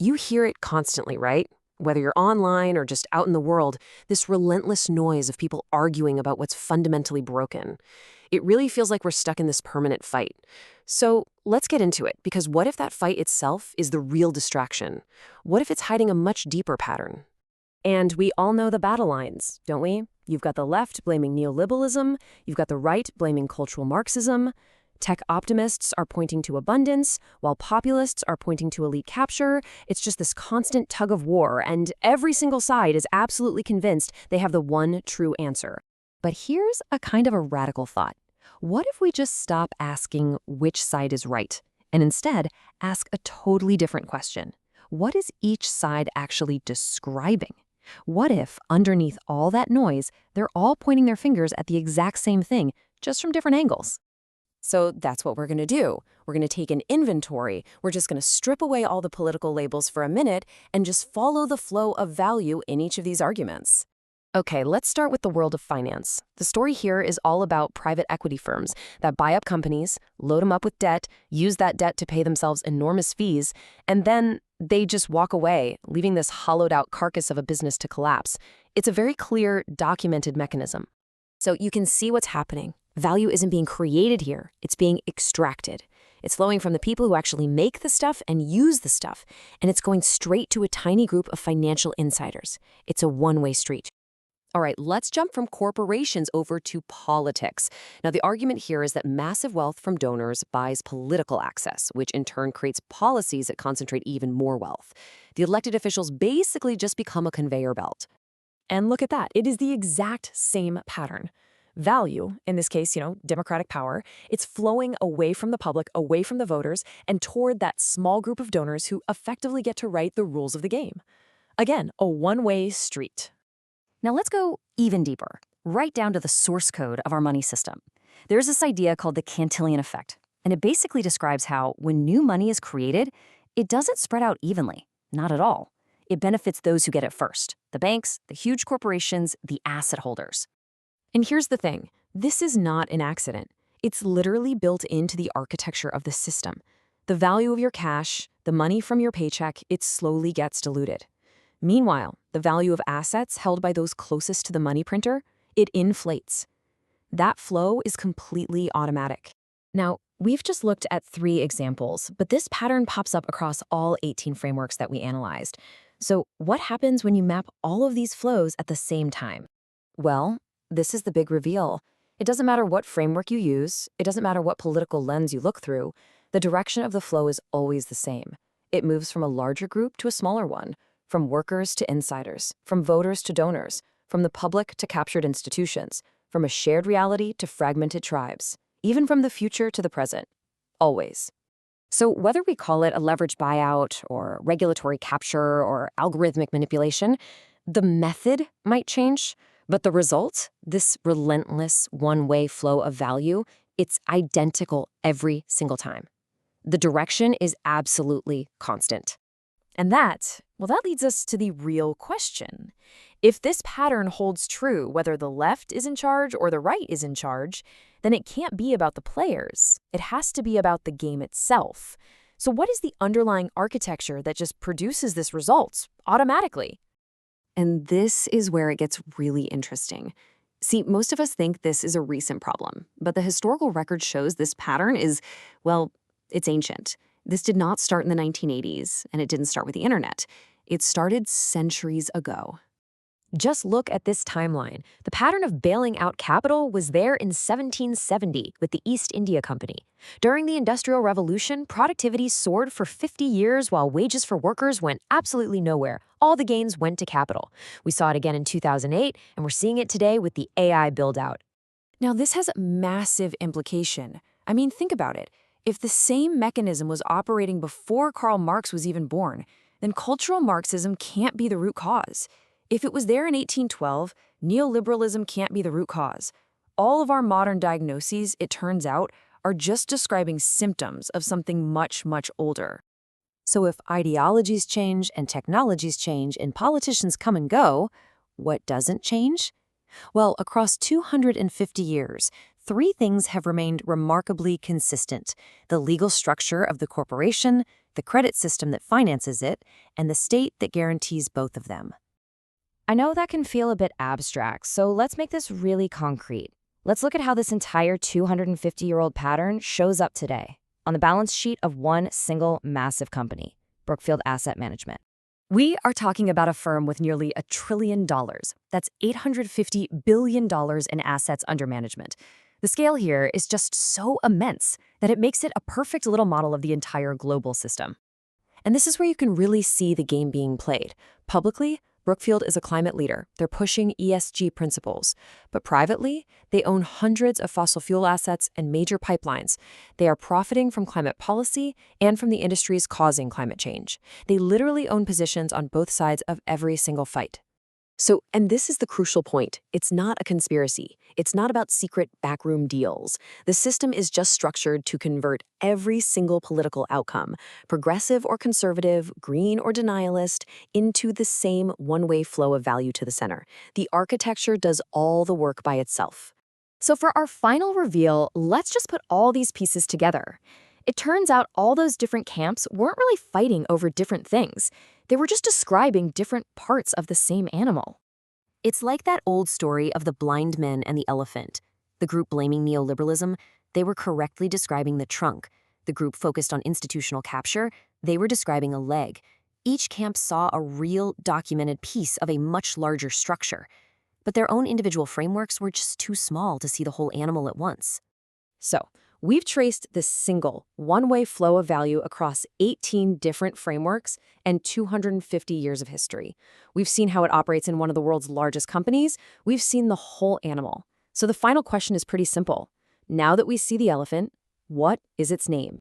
You hear it constantly, right? Whether you're online or just out in the world, this relentless noise of people arguing about what's fundamentally broken. It really feels like we're stuck in this permanent fight. So let's get into it, because what if that fight itself is the real distraction? What if it's hiding a much deeper pattern? And we all know the battle lines, don't we? You've got the left blaming neoliberalism, you've got the right blaming cultural Marxism. Tech optimists are pointing to abundance, while populists are pointing to elite capture. It's just this constant tug of war, and every single side is absolutely convinced they have the one true answer. But here's a kind of a radical thought. What if we just stop asking which side is right, and instead ask a totally different question? What is each side actually describing? What if, underneath all that noise, they're all pointing their fingers at the exact same thing, just from different angles? So that's what we're going to do. We're going to take an inventory. We're just going to strip away all the political labels for a minute and just follow the flow of value in each of these arguments. Okay, let's start with the world of finance. The story here is all about private equity firms that buy up companies, load them up with debt, use that debt to pay themselves enormous fees, and then they just walk away, leaving this hollowed-out carcass of a business to collapse. It's a very clear, documented mechanism. So you can see what's happening. Value isn't being created here, it's being extracted. It's flowing from the people who actually make the stuff and use the stuff, and it's going straight to a tiny group of financial insiders. It's a one-way street. All right, let's jump from corporations over to politics. Now, the argument here is that massive wealth from donors buys political access, which in turn creates policies that concentrate even more wealth. The elected officials basically just become a conveyor belt. And look at that, it is the exact same pattern. Value, in this case, democratic power, it's flowing away from the public, away from the voters, and toward that small group of donors who effectively get to write the rules of the game. Again, a one-way street. Now let's go even deeper, right down to the source code of our money system. There's this idea called the Cantillon effect, and it basically describes how when new money is created, it doesn't spread out evenly, not at all. It benefits those who get it first, the banks, the huge corporations, the asset holders. And here's the thing, this is not an accident. It's literally built into the architecture of the system. The value of your cash, the money from your paycheck, it slowly gets diluted. Meanwhile, the value of assets held by those closest to the money printer, it inflates. That flow is completely automatic. Now, we've just looked at 3 examples, but this pattern pops up across all 18 frameworks that we analyzed. So what happens when you map all of these flows at the same time? Well, this is the big reveal. It doesn't matter what framework you use, it doesn't matter what political lens you look through, the direction of the flow is always the same. It moves from a larger group to a smaller one, from workers to insiders, from voters to donors, from the public to captured institutions, from a shared reality to fragmented tribes, even from the future to the present. Always. So whether we call it a leveraged buyout or regulatory capture or algorithmic manipulation, the method might change, but the result, this relentless one-way flow of value, it's identical every single time. The direction is absolutely constant. And that leads us to the real question. If this pattern holds true, whether the left is in charge or the right is in charge, then it can't be about the players. It has to be about the game itself. So what is the underlying architecture that just produces this result automatically? And this is where it gets really interesting. See, most of us think this is a recent problem, but the historical record shows this pattern is, it's ancient. This did not start in the 1980s, and it didn't start with the internet. It started centuries ago. Just look at this timeline. The pattern of bailing out capital was there in 1770 with the East India Company. During the Industrial Revolution, productivity soared for 50 years while wages for workers went absolutely nowhere. All the gains went to capital. We saw it again in 2008, and we're seeing it today with the AI build-out. Now, this has massive implication. I mean, think about it. If the same mechanism was operating before Karl Marx was even born, then cultural Marxism can't be the root cause. If it was there in 1812, neoliberalism can't be the root cause. All of our modern diagnoses, it turns out, are just describing symptoms of something much, much older. So if ideologies change and technologies change and politicians come and go, what doesn't change? Well, across 250 years, 3 things have remained remarkably consistent: the legal structure of the corporation, the credit system that finances it, and the state that guarantees both of them. I know that can feel a bit abstract, so let's make this really concrete. Let's look at how this entire 250-year-old pattern shows up today on the balance sheet of one single massive company, Brookfield Asset Management. We are talking about a firm with nearly $1 trillion. That's $850 billion in assets under management. The scale here is just so immense that it makes it a perfect little model of the entire global system. And this is where you can really see the game being played. Publicly, Brookfield is a climate leader. They're pushing ESG principles. But privately, they own hundreds of fossil fuel assets and major pipelines. They are profiting from climate policy and from the industries causing climate change. They literally own positions on both sides of every single fight. And this is the crucial point. It's not a conspiracy. It's not about secret backroom deals. The system is just structured to convert every single political outcome, progressive or conservative, green or denialist, into the same one-way flow of value to the center. The architecture does all the work by itself. So for our final reveal, let's just put all these pieces together. It turns out all those different camps weren't really fighting over different things. They were just describing different parts of the same animal. It's like that old story of the blind men and the elephant. The group blaming neoliberalism, they were correctly describing the trunk. The group focused on institutional capture, they were describing a leg. Each camp saw a real, documented piece of a much larger structure. But their own individual frameworks were just too small to see the whole animal at once. So, we've traced this single, one-way flow of value across 18 different frameworks and 250 years of history. We've seen how it operates in one of the world's largest companies. We've seen the whole animal. So the final question is pretty simple. Now that we see the elephant, what is its name?